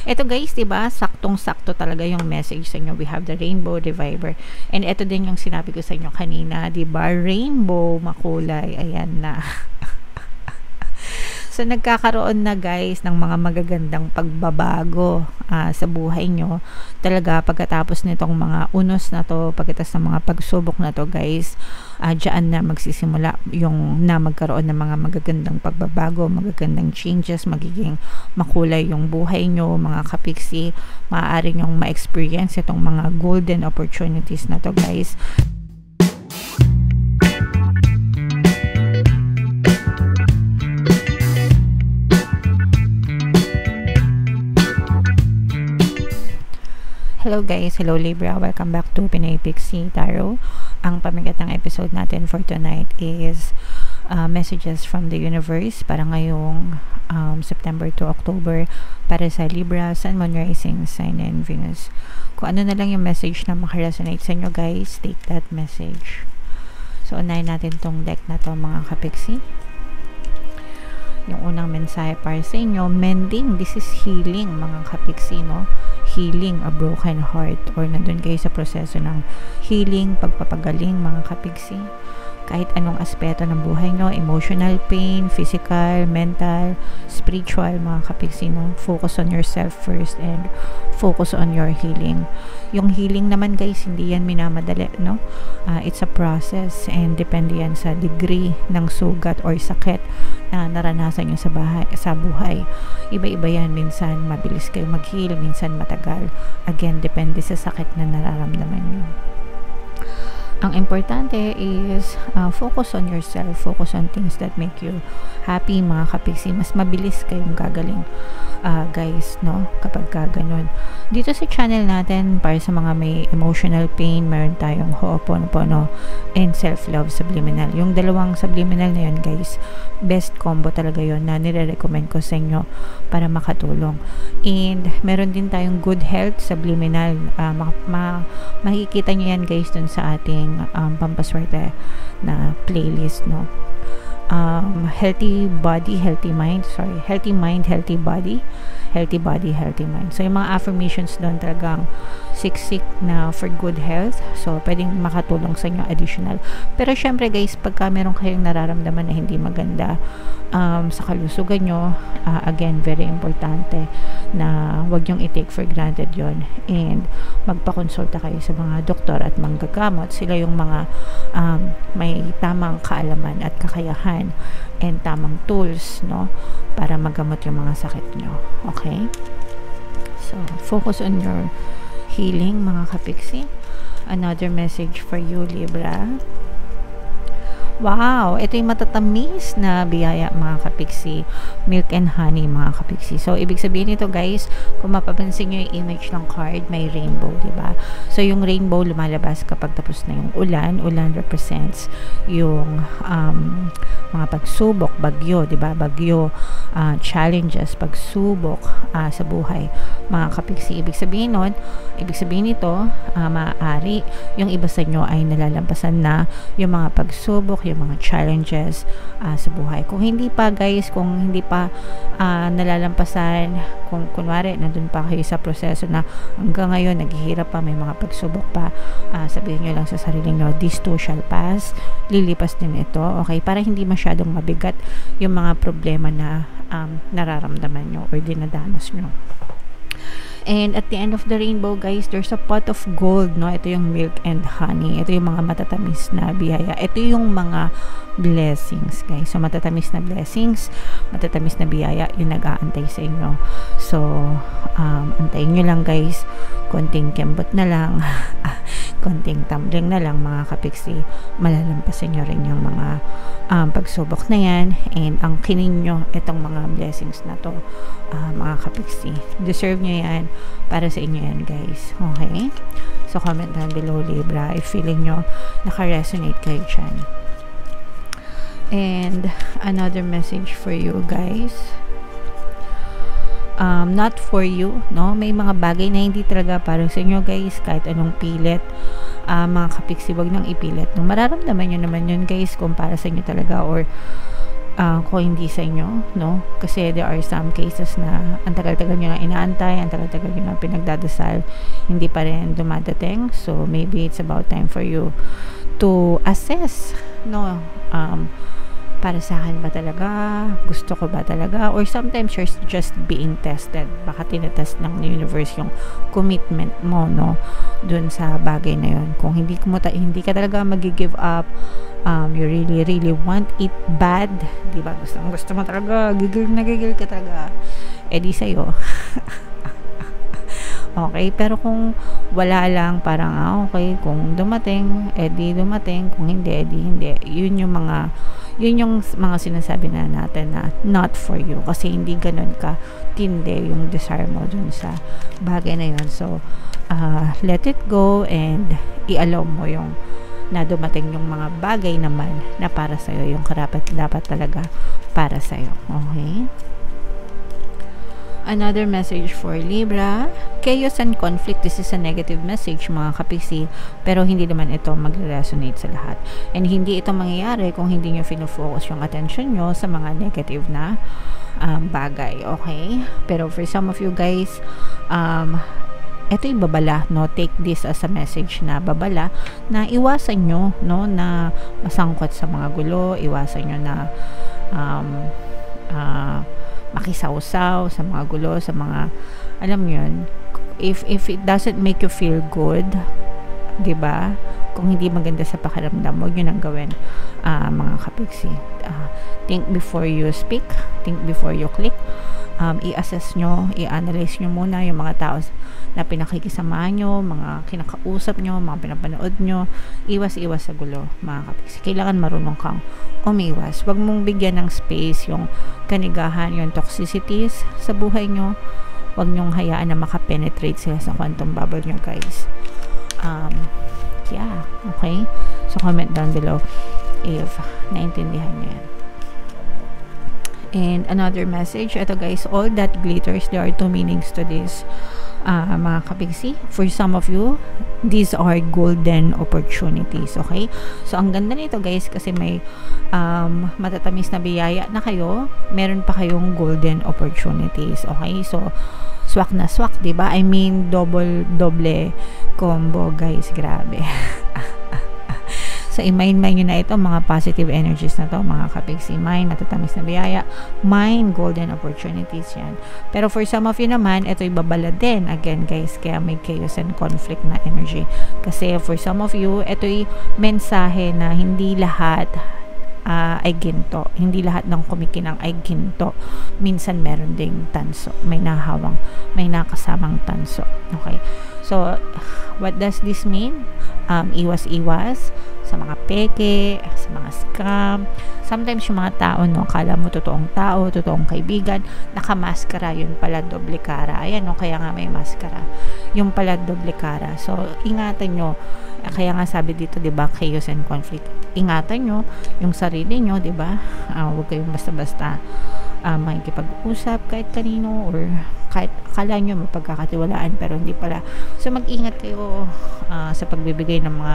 Ito guys, diba, saktong-sakto talaga yung message sa inyo. We have the Rainbow Reviver. And ito din yung sinabi ko sa inyo kanina, diba, rainbow, makulay, ayan na. So, nagkakaroon na guys ng mga magagandang pagbabago sa buhay nyo. Talaga, pagkatapos nitong mga unos na to, pagkatapos ng mga pagsubok na to guys, dyan na magsisimula yung na magkaroon ng mga magagandang pagbabago, magagandang changes, magiging makulay yung buhay nyo, mga kapiksi. Maaari nyong ma-experience itong mga golden opportunities na to guys. Hello guys, hello Libra, welcome back to Pinay Pixie Tarot. Ang pamigat ng episode natin for tonight is messages from the universe para ngayong September to October para sa Libra, Sun, Moon, Rising, Sign, and Venus. Kung ano na lang yung message na makaresonate sa inyo guys, take that message. So unahin natin tong deck na to mga kapiksi. Yung unang mensahe para sa inyo, mending, this is healing mga kapiksi, no? Healing a broken heart, or nandun kayo sa proseso ng healing, pagpapagaling mga kapiksi. Kahit anong aspeto ng buhay nyo, emotional pain, physical, mental, spiritual mga kapiksi, no? Focus on yourself first and focus on your healing. Yung healing naman guys, hindi yan minamadali, no? It's a process and depende yan sa degree ng sugat or sakit na naranasan nyo sa buhay. Iba-iba yan, minsan mabilis kayo mag-heal, minsan matagal. Again, depende sa sakit na nararamdaman nyo. Ang importante is focus on yourself, focus on things that make you happy mga kapiksi. Mas mabilis kayong gagaling guys, no? Kapag ganun. Dito sa channel natin, para sa mga may emotional pain, meron tayong Ho'oponopono and self-love subliminal. Yung dalawang subliminal na yun guys, best combo talaga yun na nire-recommend ko sa inyo para makatulong. And meron din tayong good health subliminal. Makikita nyo yan guys dun sa ating pampaswerte na playlist, no? Healthy body, healthy mind, healthy mind, healthy body, healthy body, healthy mind. So yung mga affirmations doon talagang siksik na for good health. So pwedeng makatulong sa inyo additional. Pero syempre guys, pagka meron kayong nararamdaman na hindi maganda sa kalusugan nyo, again, very importante na wag yung i-take for granted yon, and magpakonsulta kayo sa mga doktor at manggagamot. Sila yung mga may tamang kaalaman at kakayahan and tamang tools, no, para magamot yung mga sakit nyo. Okay? So, focus on your healing mga kapiksi. Another message for you, Libra. Wow, ito yung matatamis na biyaya mga kapiksi, milk and honey mga kapiksi. So ibig sabihin nito guys, kung mapapansin nyo yung image ng card, may rainbow, diba? So yung rainbow lumalabas kapag tapos na yung ulan. Ulan represents yung mga pagsubok, bagyo, diba? Bagyo, challenges, pagsubok sa buhay mga kapiksi. Ibig sabihin nun, ibig sabihin nito, maaari yung iba sa inyo ay nalalampasan na yung mga pagsubok, yung mga challenges sa buhay. Kung hindi pa guys, kung hindi pa nalalampasan, kung kunwari nandun pa kayo sa proseso na hanggang ngayon naghihirap pa, may mga pagsubok pa, sabihin nyo lang sa sarili nyo, this too shall pass, lilipas din ito, okay? Para hindi masyadong mabigat yung mga problema na nararamdaman nyo or dinadanas nyo. And at the end of the rainbow guys, there's a pot of gold, no? Ito yung milk and honey. Ito yung mga matatamis na biyaya. Ito yung mga blessings guys. So matatamis na blessings, matatamis na biyaya yung nag-aantay sa inyo. So antayin nyo lang guys, konting kembot na lang konting tumbling na lang mga kapiksi, malalampasin nyo rin yung mga pagsubok na yan, and ang kinin nyo itong mga blessings na to mga kapiksi. Deserve nyo yan, para sa inyo yan guys. Okay? So comment down below Libra if feeling nyo naka-resonate kayo dyan. And another message for you guys, not for you, no? May mga bagay na hindi talaga para sa inyo guys, kahit anong pilit, mga kapiksi, wag nang ipilit. No? Mararamdaman nyo naman yun guys kung para sa inyo talaga, or kung hindi sa inyo, no? Kasi there are some cases na ang tagal-tagal nyo na inaantay, ang tagal-tagal nyo na pinagdadasal, hindi pa rin dumadating. So maybe it's about time for you to assess, no? Para sa akin ba talaga? Gusto ko ba talaga? Or sometimes you're just being tested. Baka tinetest ng universe yung commitment mo, no? Dun sa bagay na yun. Kung hindi ka talaga mag-give up, you really want it bad, di ba? Gusto mo talaga, gigil ka talaga. Di sa'yo. Okay, pero kung wala lang, parang okay, kung dumating, di dumating, kung hindi, di hindi. Yun yung mga sinasabi na natin na not for you, kasi hindi ganun ka tindi yung desire mo dun sa bagay na yun. So let it go and i-allow mo yung na dumating yung mga bagay naman na para sa'yo, yung dapat talaga para sa'yo. Okay? Another message for Libra, chaos and conflict. This is a negative message, mga kapiksi, pero hindi naman ito magre-resonate sa lahat. And hindi ito mangyayari kung hindi nyo fino-focus yung attention nyo sa mga negative na bagay. Okay? Pero for some of you guys, ito yung babala, no? Take this as a message na babala, na iwasan nyo, no? Na masangkot sa mga gulo, iwasan nyo na makisawsaw sa mga gulo, sa mga, alam yun, if it doesn't make you feel good, diba? Kung hindi maganda sa pakiramdam, huwag nyo nang gawin, mga kapiksi. Think before you speak, think before you click. I-assess nyo, i-analyze nyo muna yung mga tao na pinakikisamahan nyo, mga kinakausap nyo, mga pinapanood nyo. Iwas-iwas sa gulo, mga kapiksi. Kailangan marunong kang umiwas. Huwag mong bigyan ng space yung kanigahan, yung toxicities sa buhay nyo. Huwag nyong hayaan na makapenetrate sila sa quantum bubble nyo, guys. Yeah, okay? So comment down below if naintindihan nyo yan. And another message, ito guys, all that glitters, there are two meanings to this, mga kapiksi. For some of you, these are golden opportunities. Okay, so ang ganda nito guys, kasi may matatamis na biyaya na kayo, meron pa kayong golden opportunities. Okay, so swak na swak, diba? I mean, double combo guys, grabe. So, i-mind nyo na ito, mga positive energies na to, mga kapiksi. Mind, matatamis na biyaya. Mind, golden opportunities yan. Pero for some of you naman, ito ibabala din. Again, guys, kaya may chaos and conflict na energy. Kasi for some of you, ito'y mensahe na hindi lahat ay ginto. Hindi lahat ng kumikinang ay ginto. Minsan meron ding tanso. May nakasamang tanso. Okay. So, what does this mean? Iwas-iwas sa mga peke, sa mga scam. Sometimes yung mga tao, no, kala mo totoong tao, totoong kaibigan, nakamaskara, yun pala doble cara. Ayan, no, kaya nga may maskara. Yung pala doble cara. So, ingatan nyo. Kaya nga sabi dito, 'di ba, chaos and conflict. Ingatan nyo yung sarili nyo, 'di ba? Huwag kayong basta-basta makikipag-usap kahit kanino, or kahit akala nyo mapagkakatiwalaan pero hindi pala. So mag-ingat kayo sa pagbibigay ng mga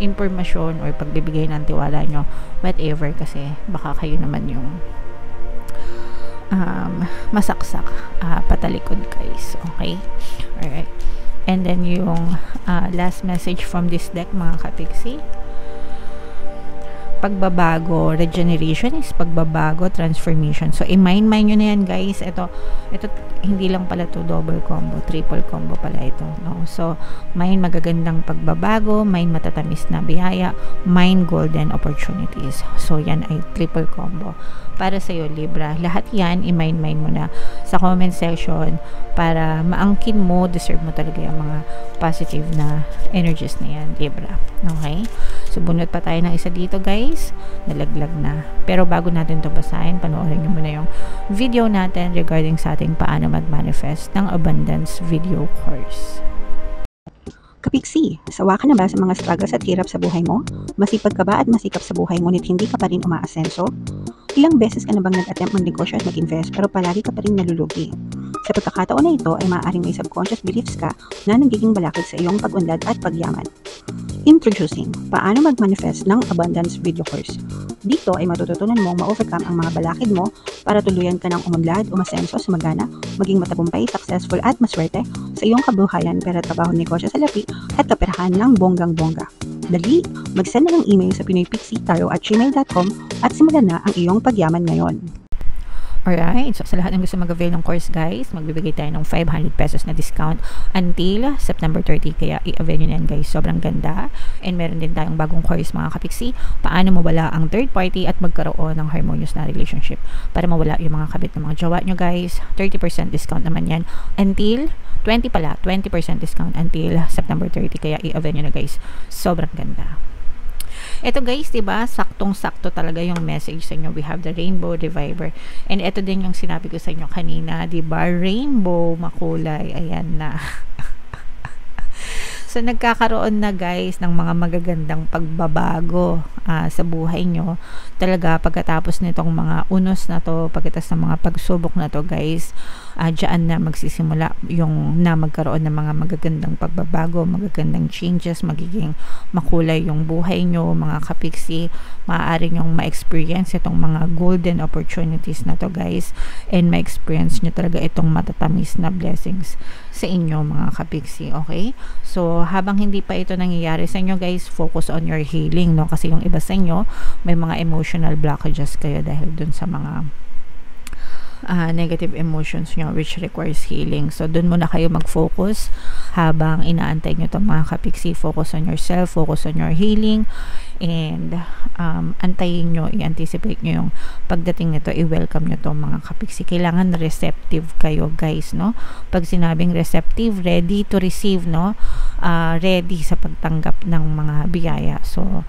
impormasyon or pagbibigay ng tiwala nyo, whatever, kasi baka kayo naman yung masaksak patalikod, guys. Okay? Alright. And then yung last message from this deck, mga kapiksi, pagbabago, regeneration is pagbabago, transformation. So, i-mind nyo na yan, guys. Ito, hindi lang pala to double combo, triple combo pala ito, no? So, mind magagandang pagbabago, mind matatamis na biyaya, mind golden opportunities. So, yan ay triple combo para sa iyo, Libra. Lahat yan, i-mind mo na sa comment section para maangkin mo, deserve mo talaga yung mga positive na energies na yan, Libra. Okay? So, bunot pa tayo ng isa dito, guys. Nalaglag na. Pero bago natin to basahin, panoorin nyo muna yung video natin regarding sa ating paano mag-manifest ng abundance video course. Kapiksi, sawa ka na ba sa mga struggles at hirap sa buhay mo? Masipag ka ba at masikap sa buhay ngunit hindi ka pa rin umaasenso? Ilang beses ka na bang nag-attempt mag-negosyo at mag-invest pero palagi ka pa rin nalulugi? Sa pagkakataon na ito ay maaaring may subconscious beliefs ka na nagiging balakid sa iyong pag-unlad at pagyaman. Introducing, paano mag-manifest ng abundance video course. Dito ay matututunan mong ma-overcome ang mga balakid mo para tuluyan ka ng umunlad, umasenso, sumagana, maging matagumpay, successful at maswerte sa iyong kabuhayan, pera, trabaho, negosyo, salapi at kaperahan ng bonggang-bongga. Dali, mag-send na ng email sa pinoypixie@gmail.com at simulan na ang iyong pagyaman ngayon. Alright, so sa lahat ng gusto mag-avail ng course guys, magbibigay tayo ng 500 pesos na discount until September 30, kaya i-avail nyo na yan guys, sobrang ganda. And meron din tayong bagong course mga kapiksi, paano mawala ang third party at magkaroon ng harmonious na relationship para mawala yung mga kabit ng mga jowa nyo guys. 30% discount naman yan until 20 discount until September 30, kaya i-avail nyo na guys, sobrang ganda. Ito guys, diba, saktong-sakto talaga yung message sa inyo. We have the Rainbow Reviver. And ito din yung sinabi ko sa inyo kanina, diba, rainbow, makulay, ayan na. So, nagkakaroon na guys ng mga magagandang pagbabago sa buhay nyo. Talaga, pagkatapos nitong mga unos na to, pagkatapos ng mga pagsubok na to guys, dyan na magsisimula yung na magkaroon ng mga magagandang pagbabago, magagandang changes, magiging makulay yung buhay nyo, mga kapiksi. Maaari nyong ma-experience itong mga golden opportunities na to guys, and ma-experience nyo talaga itong matatamis na blessings sa inyo mga kapiksi, okay? So, habang hindi pa ito nangyayari sa inyo guys, focus on your healing, no? Kasi yung iba sa inyo, may mga emotional blockages kayo dahil dun sa mga negative emotions nyo which requires healing. So, dun muna kayo mag-focus habang inaantay nyo itong mga kapiksi. Focus on yourself, focus on your healing, and antayin nyo, i-anticipate nyo yung pagdating nito, i-welcome nyo itong mga kapiksi. Kailangan receptive kayo guys, no? Pag sinabing receptive, ready to receive, no? Ready sa pagtanggap ng mga biyaya. So,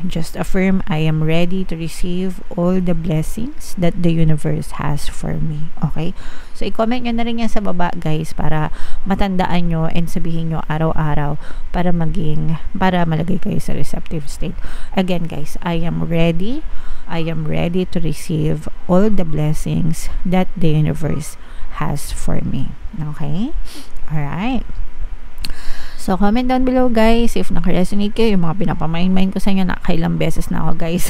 just affirm, I am ready to receive all the blessings that the universe has for me. Okay? So, i-comment nyo na rin yan sa baba guys para matandaan nyo and sabihin nyo araw-araw para malagay kayo sa receptive state. Again guys, I am ready to receive all the blessings that the universe has for me. Okay? Alright. So, comment down below guys if naka-resonate kayo, yung mga pinapamain-main ko sa inyo, na kailang beses na ako guys.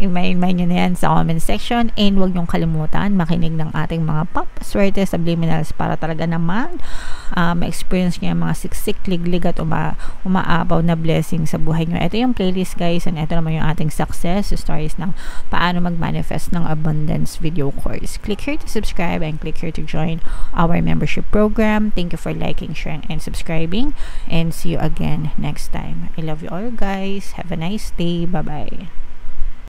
I-main nyo na yan sa comment section, and huwag nyong kalimutan makinig ng ating mga pampaswerte subliminals para talaga naman ma-experience nyo yung mga siksik, liglig at umaabaw na blessing sa buhay nyo. Ito yung playlist guys, and ito naman yung ating success stories ng paano mag-manifest ng abundance video course. Click here to subscribe and click here to join our membership program. Thank you for liking, sharing, and subscribing, and see you again next time. I love you all guys. Have a nice day. Bye-bye.